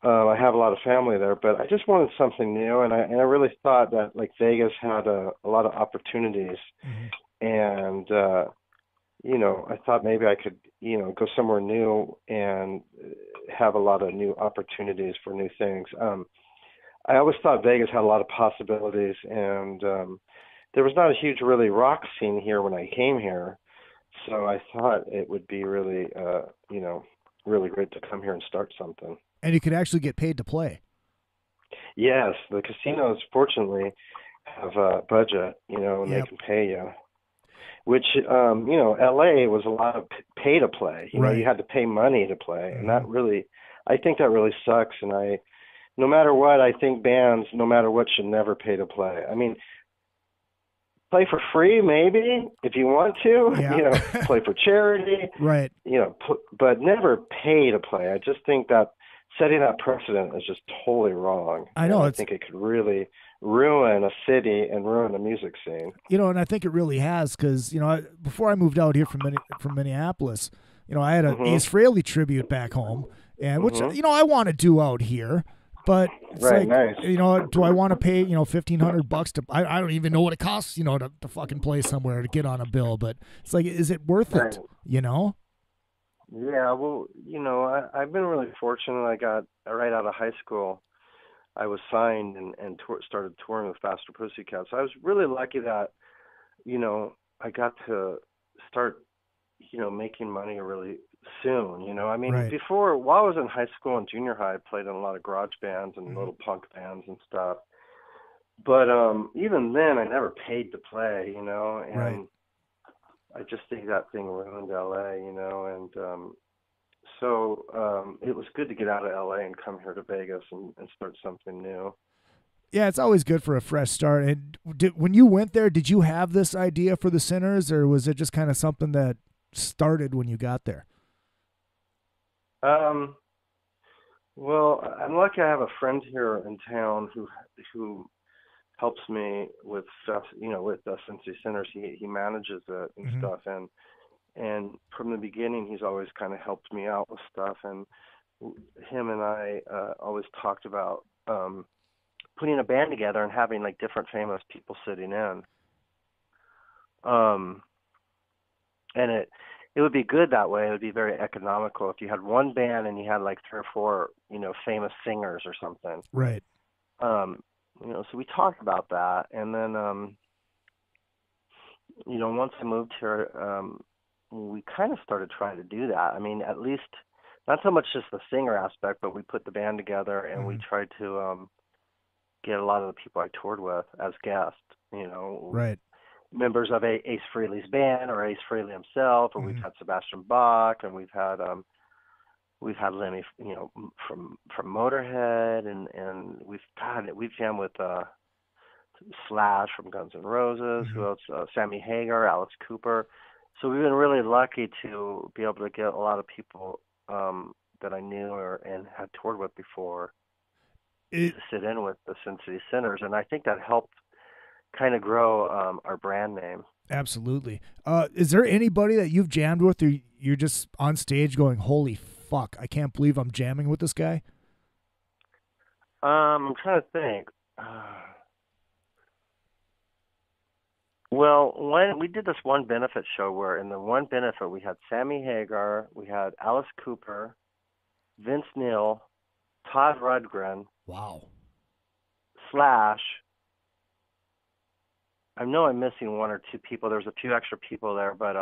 I have a lot of family there, but I just wanted something new, and I really thought that like Vegas had a lot of opportunities, and I thought maybe I could go somewhere new and have a lot of new opportunities for new things. I always thought Vegas had a lot of possibilities, and there was not a huge really rock scene here when I came here, so I thought it would be really really great to come here and start something. And you could actually get paid to play. Yes, the casinos fortunately have a budget, and they can pay you. Which, LA was a lot of pay to play. You know, you had to pay money to play, and I think that really sucks. And no matter what, I think bands, no matter what, should never pay to play. I mean, play for free, maybe, if you want to. Play for charity. Right. But never pay to play. I just think that setting that precedent is just totally wrong. I know. I think it could really ruin a city and ruin the music scene. And I think it really has, because, before I moved out here from Minneapolis, I had an Ace Frehley tribute back home, and which, I want to do out here. But it's Right, like, nice. you know, do I want to pay, you know, $1,500 to, I don't even know what it costs, you know, to fucking play somewhere to get on a bill, but it's like, is it worth Right. it, you know? Yeah, well, you know, I've been really fortunate. I got right out of high school, I was signed and started touring with Faster Pussycat. So I was really lucky that, you know, I got to start, you know, making money really soon. You know, I mean, Right. before, while I was in high school and junior high, I played in a lot of garage bands and Mhm. little punk bands and stuff. But even then, I never paid to play, you know, and Right. I just think that thing ruined LA, you know, and so it was good to get out of LA and come here to Vegas and start something new. Yeah, it's always good for a fresh start. And when you went there, did you have this idea for the Sinners, or was it just kind of something that started when you got there? Well, I'm lucky I have a friend here in town who helps me with stuff, you know, with Cincy Sinners. He manages it and Mhm. stuff, and from the beginning, he's always kind of helped me out with stuff. And him and I always talked about putting a band together and having like different famous people sitting in. Um, and it would be good that way. It would be very economical if you had one band and you had like three or four, you know, famous singers or something. Right. You know, so we talked about that, and then you know, once I moved here, we kind of started trying to do that. I mean, at least not so much just the singer aspect, but we put the band together and we tried to get a lot of the people I toured with as guests. You know, Right. members of Ace Frehley's band or Ace Frehley himself, or we've had Sebastian Bach, and we've had Lemmy, you know, from Motorhead, and we've jammed with Slash from Guns N' Roses. Who else? Sammy Hagar, Alice Cooper. So we've been really lucky to be able to get a lot of people that I knew and had toured with before to sit in with the Sin City Sinners, and I think that helped kind of grow our brand name. Absolutely. Is there anybody that you've jammed with, or you're just on stage going, "Holy fuck, I can't believe I'm jamming with this guy"? I'm trying to think. Well, when we did this one benefit show where in the one benefit we had Sammy Hagar, we had Alice Cooper, Vince Neil, Todd Rundgren, Wow. Slash. I know I'm missing one or two people. There's a few extra people there, but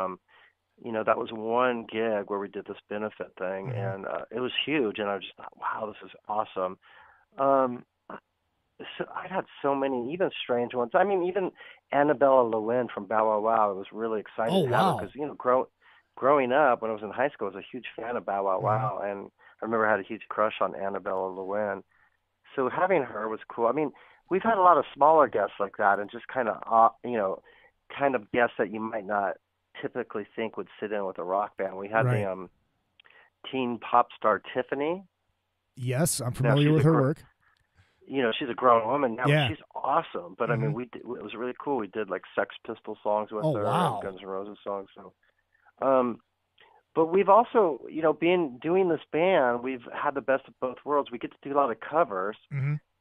you know, that was one gig where we did this benefit thing, and it was huge. And I just thought, wow, this is awesome. So I had so many, even strange ones. I mean, even Annabella Lewin from Bow Wow Wow. I was really excited to have her because, you know, growing up when I was in high school, I was a huge fan of Bow Wow Wow, and I remember I had a huge crush on Annabella Lewin. So having her was cool. I mean, we've had a lot of smaller guests like that, and just kind of, you know, kind of guests that you might not typically think would sit in with a rock band. We had the teen pop star Tiffany. Yes, I'm familiar with her work. You know, she's a grown woman now. Yeah. She's awesome. But I mean, it was really cool. We did like Sex Pistol songs with her, wow. and Guns N' Roses songs. So, but we've also, you know, doing this band, we've had the best of both worlds. We get to do a lot of covers,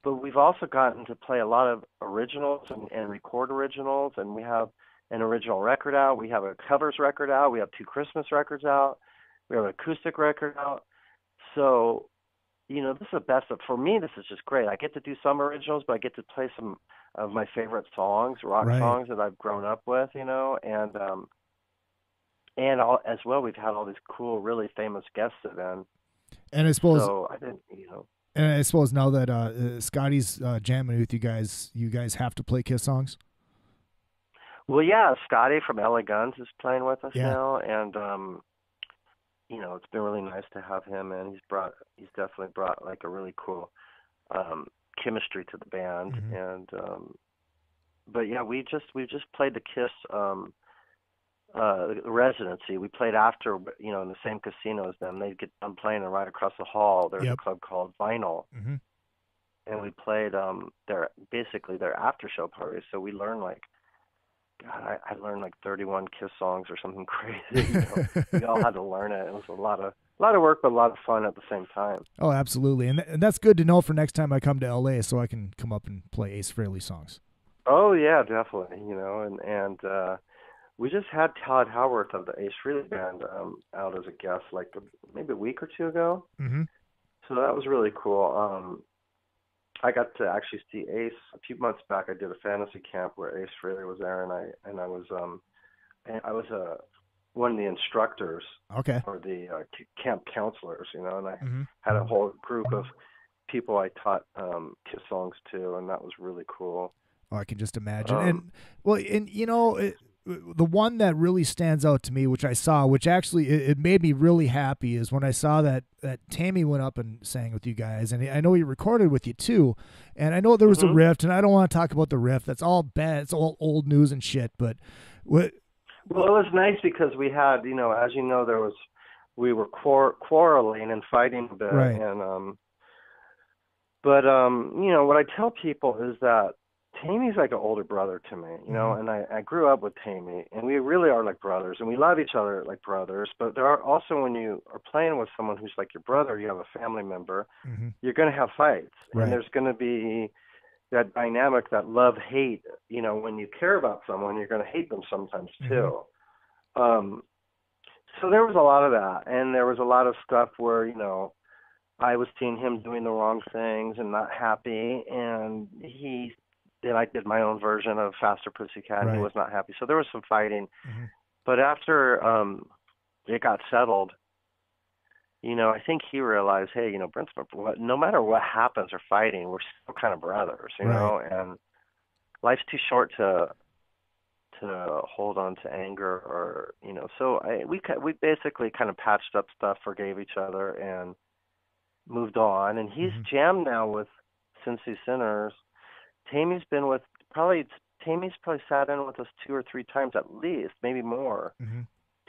but we've also gotten to play a lot of originals and record originals. And we have an original record out. We have a covers record out. We have 2 Christmas records out. We have an acoustic record out. So, you know, this is the best for me. This is just great. I get to do some originals, but I get to play some of my favorite songs, rock songs that I've grown up with, you know, and as well, we've had all these cool, really famous guests then. And I suppose, so I didn't, you know. And I suppose now that Scotty's jamming with you guys have to play Kiss songs. Well, yeah, Scotty from LA Guns is playing with us now, and you know, it's been really nice to have him, and he's definitely brought like a really cool chemistry to the band, and but yeah, we've just played the Kiss residency. We played after, you know, in the same casino as them. They'd get done playing, and right across the hall there's a club called Vinyl, and we played their after show parties. So we learned like God, I learned like 31 Kiss songs or something crazy. We all had to learn it. It was a lot of work, but a lot of fun at the same time. Oh, absolutely, and that's good to know for next time I come to LA, so I can come up and play Ace Frehley songs. Oh yeah, definitely. And we just had Todd Howarth of the Ace Frehley band out as a guest like maybe a week or two ago. Mm-hmm. So that was really cool. I got to actually see Ace a few months back. I did a fantasy camp where Ace Frehley was there, and I was one of the instructors, Okay, or the camp counselors, and I mm-hmm. had a whole group of people I taught Kiss songs to, and that was really cool. Oh, I can just imagine. The one that really stands out to me, which I saw, which actually it made me really happy, is when I saw that Taime went up and sang with you guys, and I know he recorded with you too, and I know there was Mm-hmm. a rift, and I don't want to talk about the rift. That's all bad. It's all old news and shit. But what? Well, it was nice because we had, as you know, we were quarreling and fighting a bit, Right. and what I tell people is that Taime's like an older brother to me, Mm-hmm. and I grew up with Taime, and we really are like brothers, and we love each other like brothers. But there are also, when you are playing with someone who's like your brother, you have a family member, Mm-hmm. you're going to have fights, Right. and there's going to be that dynamic, that love-hate. When you care about someone, you're going to hate them sometimes too. Mm-hmm. So there was a lot of that, and there was a lot of stuff where, I was seeing him doing the wrong things and not happy, and then I did my own version of Faster Pussycat, and he Right. was not happy. So there was some fighting. Mm-hmm. But after it got settled, I think he realized, hey, Brent's, no matter what happens or fighting, we're still kind of brothers, Right. and life's too short to hold on to anger, or so we basically kind of patched up stuff, forgave each other, and moved on. And he's Mm-hmm. jammed now with Cincy Sinners. Taime's probably sat in with us 2 or 3 times at least, maybe more. Mm-hmm.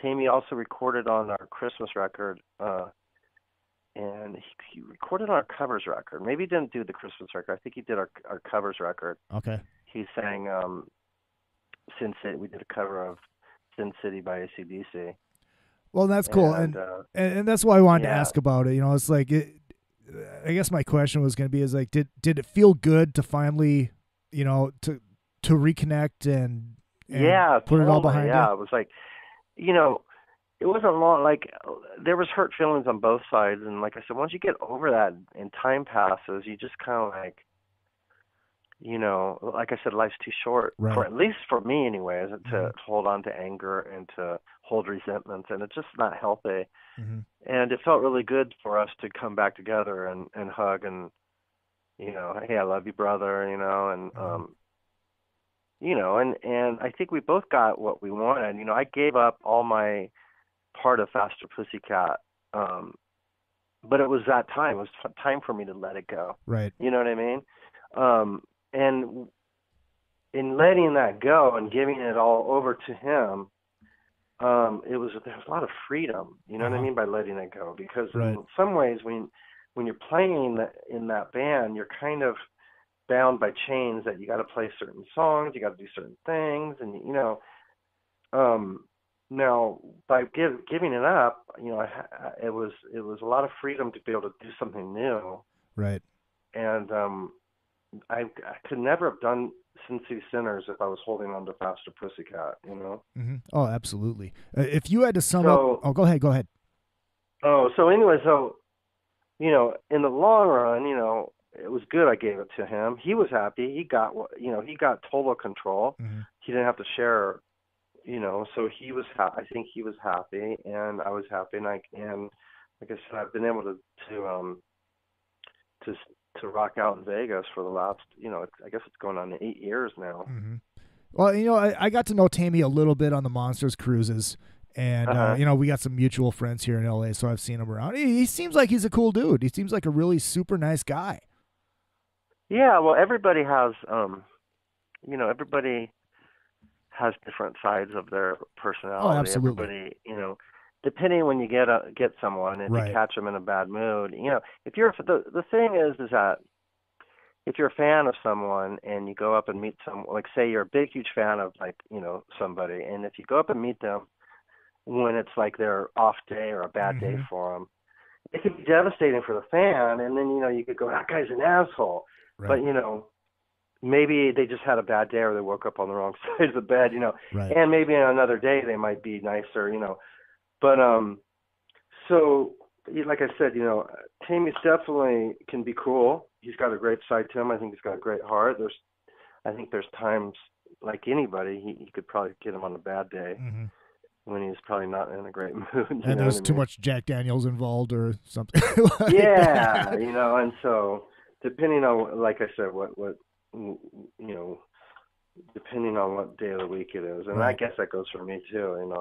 Taime also recorded on our Christmas record, and he recorded on our covers record. Maybe he didn't do the Christmas record. I think he did our covers record. Okay. He sang Sin City. We did a cover of Sin City by AC/DC. Well, that's cool, and that's why I wanted to ask about it. It's like I guess my question was going to be is like, did it feel good to finally, to reconnect and put it all behind you? Yeah, it was like, it wasn't long. Like, there was hurt feelings on both sides, and like I said, once you get over that and time passes, you just kind of like, like I said, life's too short, Right. for at least for me anyway, to Mm-hmm. hold on to anger and to hold resentments, and it's just not healthy. Mm-hmm. And it felt really good for us to come back together and hug and, hey, I love you, brother, and Mm-hmm. and I think we both got what we wanted. I gave up all my part of Faster Pussycat, but it was that time. It was time for me to let it go. Right. You know what I mean? And in letting that go and giving it all over to him, there was a lot of freedom. You know what I mean by letting it go? Because Right. in some ways, when you're playing in that band, you're kind of bound by chains that you got to play certain songs, you got to do certain things, and now by giving it up, it was a lot of freedom to be able to do something new. Right. And I could never have done Cincy Sinners if I was holding on to Faster Pussycat, Mm-hmm. Oh, absolutely. If you had to sum up, go ahead. Oh, so anyway, in the long run, it was good. I gave it to him. He was happy. He got he got total control. Mm-hmm. He didn't have to share, so he was. I think he was happy, and I was happy, and like I said, I've been able to rock out in Vegas for the last, I guess it's going on 8 years now. Mm-hmm. Well, I got to know Taime a little bit on the Monsters cruises, and we got some mutual friends here in LA, so I've seen him around. He seems like he's a cool dude. He seems like a really super nice guy. Yeah, well, everybody has, everybody has different sides of their personality. Oh, absolutely. Everybody, depending when you get someone, if Right. you catch them in a bad mood, if you're the thing is that if you're a fan of someone and you go up and meet someone, like say you're a big, huge fan of like, somebody, and if you go up and meet them when it's like their off day or a bad day for them, it could be devastating for the fan. And then, you could go, that guy's an asshole. Right. But, maybe they just had a bad day or they woke up on the wrong side of the bed, Right. and maybe on another day they might be nicer, But, so like I said, Taime's definitely can be cool. He's got a great side to him. I think he's got a great heart. I think there's times like anybody, he could probably get him on a bad day when he's probably not in a great mood. And there's too much Jack Daniels involved or something. Like yeah, that. And so depending on, like I said, what depending on what day of the week it is, and Right. I guess that goes for me too,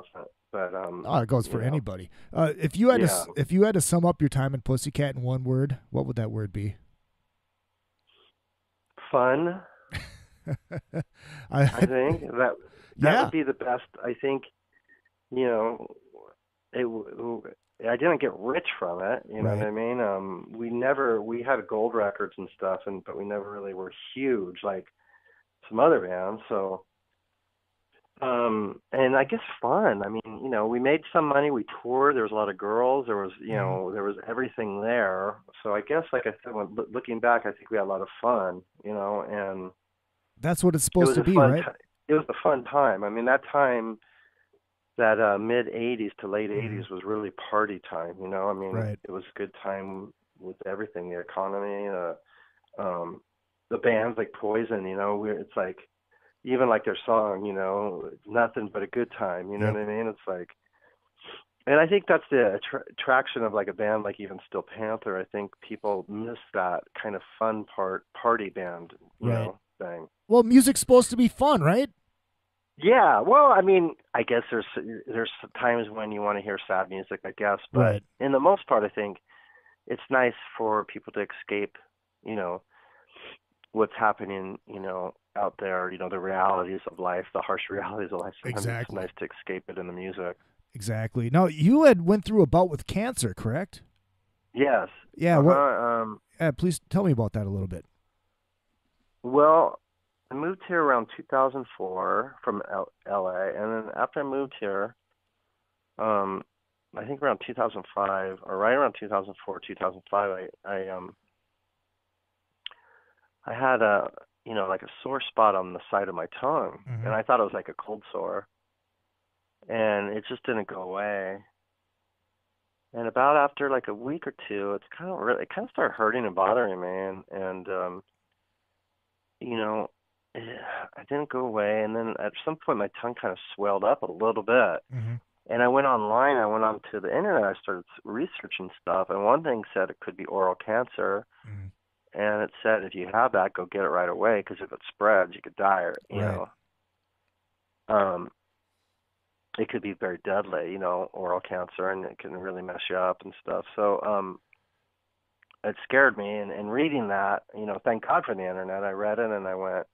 But it goes for anybody. If you had to sum up your time in Pussycat in one word, what would that word be? Fun. I think that would be the best. I think, I didn't get rich from it. You know what I mean? We had gold records and stuff, but we never really were huge like some other bands. So, and I guess fun. I mean, we made some money. We toured. There was a lot of girls. There was, there was everything there. So I guess, like I said, looking back, I think we had a lot of fun. And that's what it's supposed to be, right? It was a fun time. I mean, that time, that mid '80s to late '80s was really party time. I mean, It was a good time with everything, the economy, the bands like Poison. It's like, even like their song, nothing but a good time. You know what I mean? It's like, and I think that's the attraction of like a band like even Steel Panther. I think people miss that kind of fun party band, you know, thing. Well, music's supposed to be fun, right? Yeah, well, I mean, I guess there's times when you want to hear sad music, I guess, but in the most part, I think it's nice for people to escape, what's happening, out there, the realities of life, the harsh realities of life. Sometimes it's nice to escape it in the music. Exactly. Now, you had went through a bout with cancer, correct? Yes. Yeah. Please tell me about that a little bit. Well, I moved here around 2004 from LA, and then after I moved here, I think around 2005, or right around 2004, 2005, I had like a sore spot on the side of my tongue, and I thought it was like a cold sore, and it just didn't go away. And about after like a week or two, it kind of started hurting and bothering me, and I didn't go away, and then at some point my tongue kind of swelled up a little bit. And I went online, I went onto the internet, I started researching stuff, and one thing said it could be oral cancer, and it said if you have that, go get it right away, because if it spreads, you could die, or, you know. It could be very deadly, oral cancer, and it can really mess you up and stuff. So it scared me, and reading that, thank God for the internet, I read it, and I went,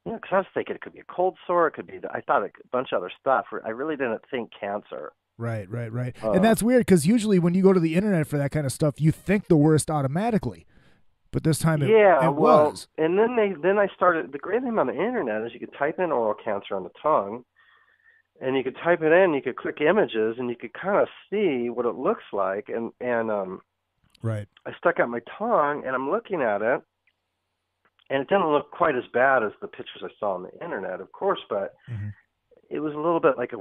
because I was thinking it could be a cold sore, it could be, I thought a bunch of other stuff. I really didn't think cancer. Right. And that's weird, because usually when you go to the internet for that kind of stuff, you think the worst automatically. But this time it was. And then I started, the great thing about the internet is you could type in oral cancer on the tongue, and you could type it in, you could click images, and you could kind of see what it looks like. And I stuck out my tongue, and I'm looking at it, and it didn't look quite as bad as the pictures I saw on the internet, of course, but it was a little bit like a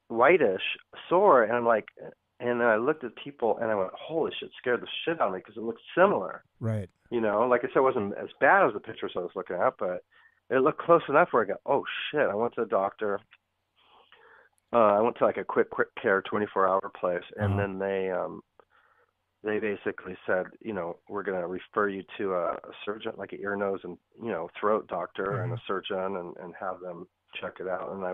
whitish sore, and I'm like, and then I looked at people, and I went, holy shit, scared the shit out of me, because it looked similar. Right. Like I said, it wasn't as bad as the pictures I was looking at, but it looked close enough where I go, oh shit, I went to the doctor. I went to like a quick care 24-hour place, and then they basically said, we're going to refer you to a surgeon, like an ear, nose, and throat doctor, and a surgeon, and have them check it out. And I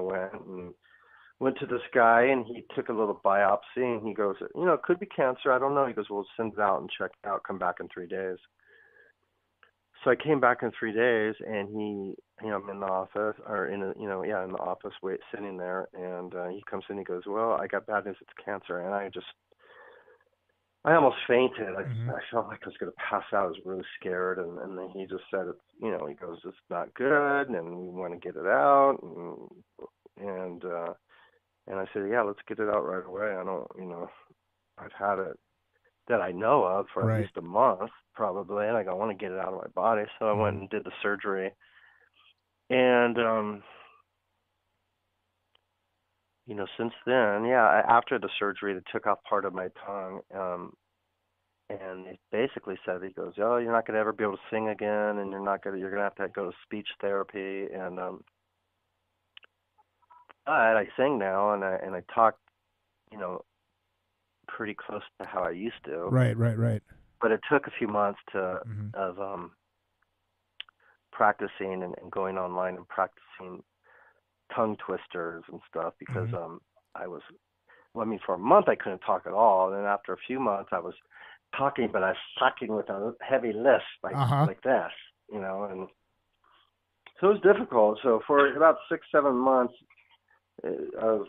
went to this guy, and he took a little biopsy, and he goes, it could be cancer, I don't know. He goes, we'll send it out and check it out, come back in 3 days. So I came back in 3 days, and he, I'm in the office, or in the office, sitting there, and he comes in, he goes, well, I got bad news, it's cancer. And I almost fainted. Mm-hmm. I felt like I was going to pass out. I was really scared, and then he just said, he goes, "It's not good, and we want to get it out." And I said, "Yeah, let's get it out right away. I don't, I've had it that I know of for at least a month, probably, and I want to get it out of my body." So I went and did the surgery, and since then, after the surgery, they took off part of my tongue. And he basically said, he goes, "Oh, you're not going to ever be able to sing again, and you're going to have to go to speech therapy." And but I sing now, and I talk, pretty close to how I used to. Right. But it took a few months of practicing and going online and practicing tongue twisters and stuff, because for a month I couldn't talk at all, and then after a few months I was talking, but I was talking with a heavy lisp, like this, and so it was difficult. So for about 6-7 months of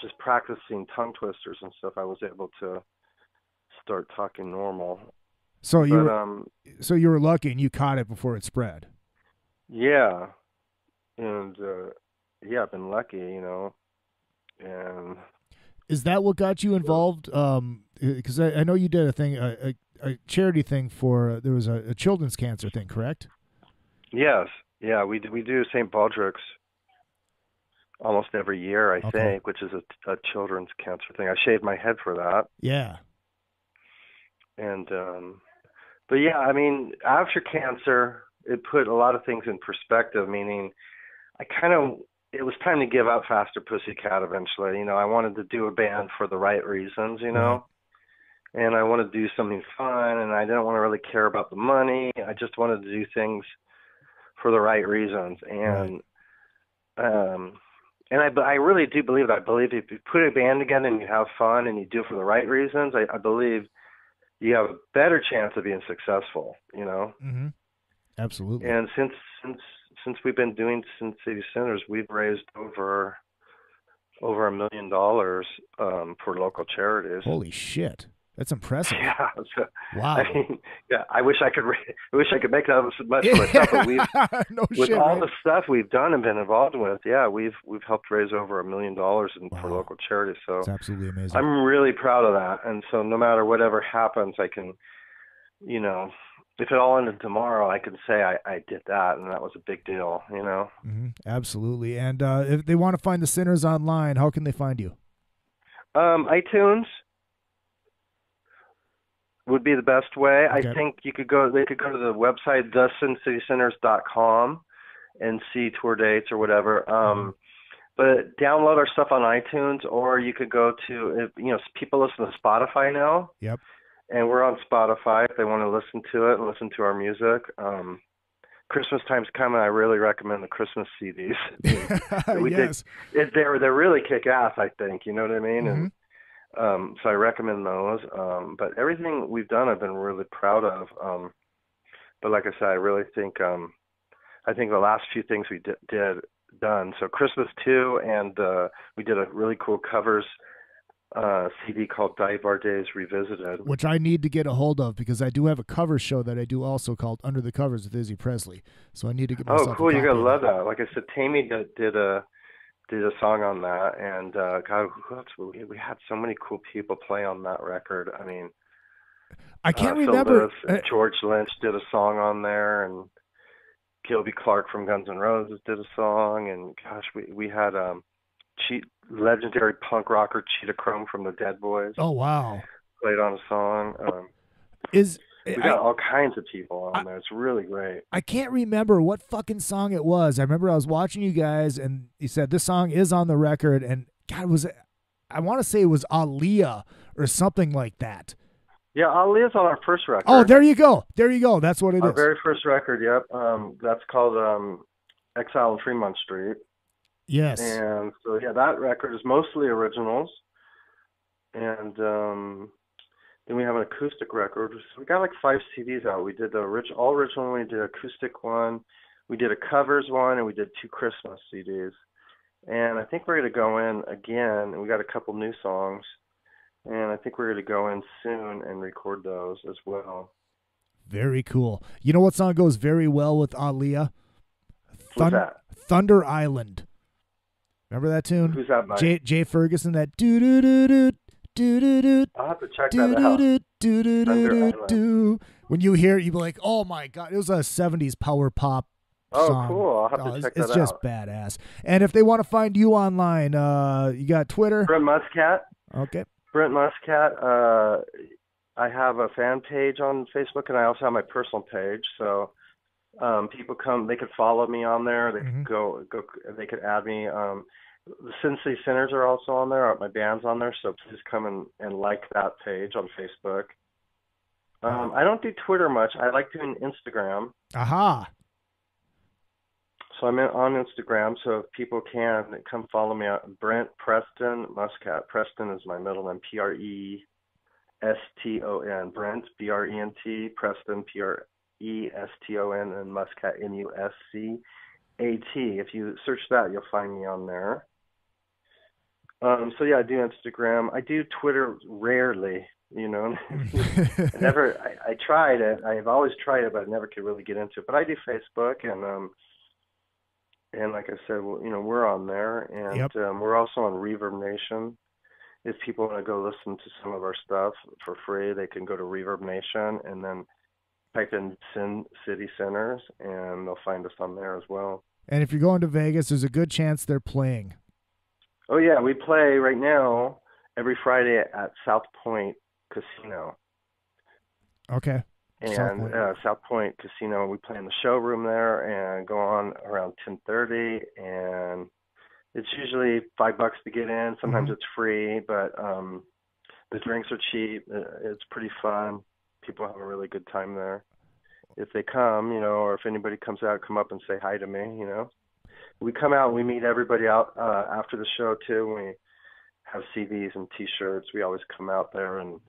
just practicing tongue twisters and stuff, I was able to start talking normal. So you were lucky, and you caught it before it spread. Yeah, and I've been lucky, and. Is that what got you involved? Because I know you did a thing, a charity thing for, there was a children's cancer thing, correct? Yes. Yeah, we do St. Baldrick's almost every year, I think, which is a children's cancer thing. I shaved my head for that. Yeah. And, but yeah, I mean, after cancer, it put a lot of things in perspective, meaning it was time to give up Faster Pussycat eventually. I wanted to do a band for the right reasons, Right. and I wanted to do something fun, and I didn't want to really care about the money. I just wanted to do things for the right reasons. And, I really do believe that. I believe if you put a band together and you have fun and you do it for the right reasons, I believe you have a better chance of being successful, Mm-hmm. Absolutely. And since we've been doing Sin City Sinners, we've raised over $1 million for local charities. Holy shit, that's impressive. Yeah. Wow. I mean, I wish I could make that much for myself, but with all the stuff we've done and been involved with, we've helped raise over $1 million for local charities. So it's absolutely amazing. I'm really proud of that. And so no matter whatever happens, I can, if it all ended tomorrow, I can say I did that, and that was a big deal, Mm-hmm. Absolutely. And if they want to find the Sinners online, how can they find you? iTunes would be the best way. Okay. I think they could go to the website, thesincitysinners.com, and see tour dates or whatever. But download our stuff on iTunes, or you could go to, people listen to Spotify now. Yep. And we're on Spotify if they want to listen to it and listen to our music. Christmas time's coming. I really recommend the Christmas CDs. Yes. They're really kick-ass, I think. You know what I mean? Mm-hmm. And so I recommend those. But everything we've done, I've been really proud of. But like I said, I really think the last few things we done. So Christmas 2, and we did a really cool covers CD called Dive Our Days Revisited, which I need to get a hold of, because I do have a cover show that I do also called Under the Covers with Izzy Presley. So I need to get myself. Oh, cool! You're gonna love that. Like I said, Taime did a song on that, and God, we had so many cool people play on that record. I mean, I can't remember. George Lynch did a song on there, and Gilby Clarke from Guns N' Roses did a song, and gosh, we had legendary punk rocker Cheetah Chrome from the Dead Boys. Oh wow! Played on a song. We got all kinds of people on there. It's really great. I can't remember what fucking song it was. I remember I was watching you guys, and you said this song is on the record, and God, I want to say it was Aaliyah or something like that. Yeah, Aaliyah's on our first record. Oh, there you go. That's what it is. Our very first record. Yep. That's called Exile on Fremont Street. Yes. And so, that record is mostly originals. And then we have an acoustic record. So we got like 5 CDs out. We did the all original, we did acoustic one, we did a covers one, and we did 2 Christmas CDs. And I think we're going to go in again, and we got a couple new songs. And I think we're going to go in soon and record those as well. Very cool. You know what song goes very well with Aaliyah? What's that? Thunder Island. Remember that tune? Who's that by? Jay Ferguson, that do-do-do-do, do-do-do. I'll have to check that out. Do-do-do-do-do-do. When you hear it, you'll be like, oh my God. It was a 70s power pop song. Oh, cool. I'll have to check that out. It's just badass. And if they want to find you online, you got Twitter? Brent Muscat. Okay. Brent Muscat. I have a fan page on Facebook, and I also have my personal page. So people they could follow me on there. They could go. They could add me. The Sin City Sinners are also on there. My band's on there. So please come and like that page on Facebook. I don't do Twitter much. I like doing Instagram. Aha. So I'm on Instagram. So if people can come follow me out, Brent Preston Muscat. Preston is my middle name. Preston. Brent Brent. Preston Preston and Muscat Muscat. If you search that, you'll find me on there. So yeah, I do Instagram. I do Twitter rarely. You know, I tried it. I've always tried it, but I never could really get into it. But I do Facebook, and like I said, we're on there, and we're also on Reverb Nation. If people want to go listen to some of our stuff for free, they can go to Reverb Nation and then type in Sin City Sinners, and they'll find us on there as well. And if you're going to Vegas, there's a good chance they're playing. Oh yeah, we play right now every Friday at South Point Casino. Okay. And South Point Casino, we play in the showroom there and go on around 10:30, and it's usually $5 to get in. Sometimes it's free, but the drinks are cheap. It's pretty fun. People have a really good time there. If they come, or if anybody comes out, come up and say hi to me, We come out and we meet everybody out after the show too. We have CDs and T-shirts. We always come out there and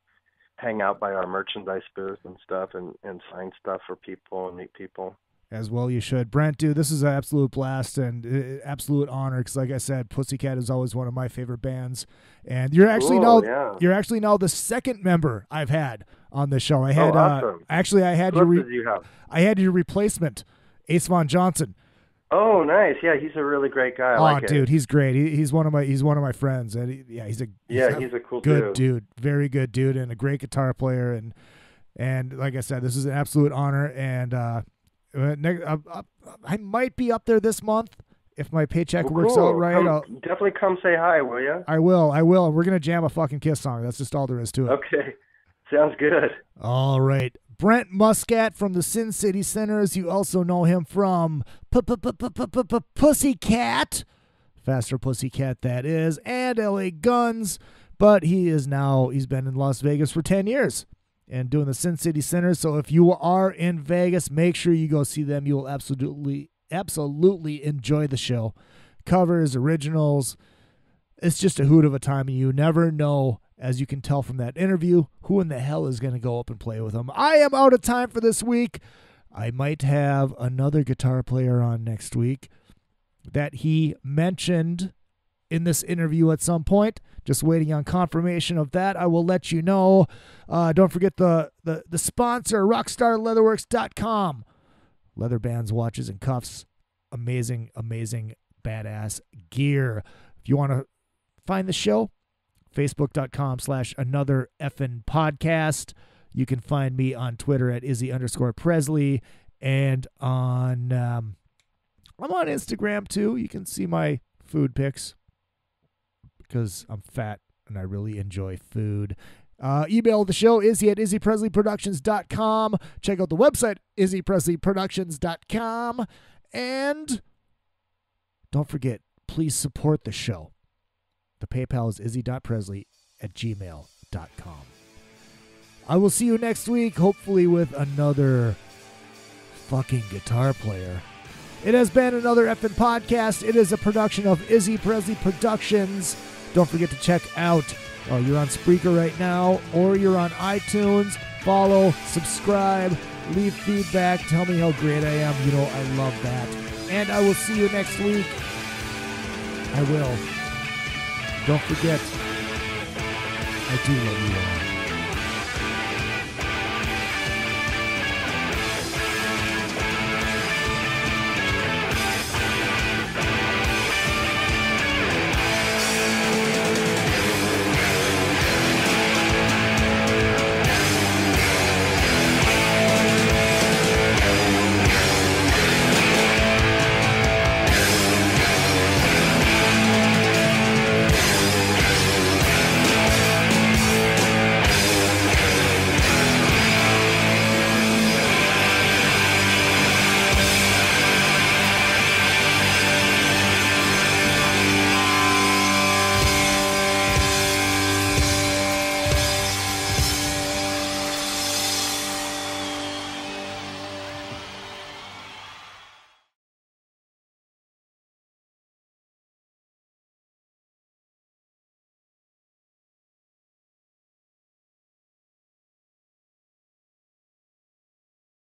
hang out by our merchandise booth and stuff and sign stuff for people and meet people. As well you should. Brent, dude, this is an absolute blast and absolute honor because, like I said, Pussycat is always one of my favorite bands. And you're actually now the second member I've had on the show. I had awesome. I had your replacement, Ace Von Johnson. Oh, nice. Yeah, he's a really great guy. I like dude, he's great. He's one of my friends. And he's a cool good dude. Very good dude and a great guitar player. And like I said, this is an absolute honor. And I might be up there this month if my paycheck works out right. Definitely come say hi, will you? I will. And we're gonna jam a fucking Kiss song. That's just all there is to it. Okay, sounds good. All right. Brent Muscat from the Sin City Sinners. You also know him from Pussycat, Faster Pussycat that is, and LA Guns. But he's been in Las Vegas for 10 years and doing the Sin City Sinners. So if you are in Vegas, make sure you go see them. You will absolutely enjoy the show. Covers, originals. It's just a hoot of a time, and you never know, as you can tell from that interview, who in the hell is going to go up and play with them. I am out of time for this week. I might have another guitar player on next week that he mentioned in this interview at some point. Just waiting on confirmation of that. I will let you know. Don't forget the sponsor, rockstarleatherworks.com. Leather bands, watches, and cuffs. Amazing, amazing, badass gear. If you want to find the show, Facebook.com/another effing podcast. You can find me on Twitter at Izzy_Presley. And I'm on Instagram too. You can see my food pics because I'm fat and I really enjoy food. Email the show, Izzy at IzzyPresleyProductions.com. Check out the website, IzzyPresleyProductions.com. And don't forget, please support the show. The PayPal is izzy.presley@gmail.com. I will see you next week, hopefully with another fucking guitar player. It has been another effing podcast. It is a production of Izzy Presley Productions. Don't forget to check out, you're on Spreaker right now, or you're on iTunes. Follow, subscribe, leave feedback, tell me how great I am. I love that. And I will see you next week. I will. Don't forget, I do love you all.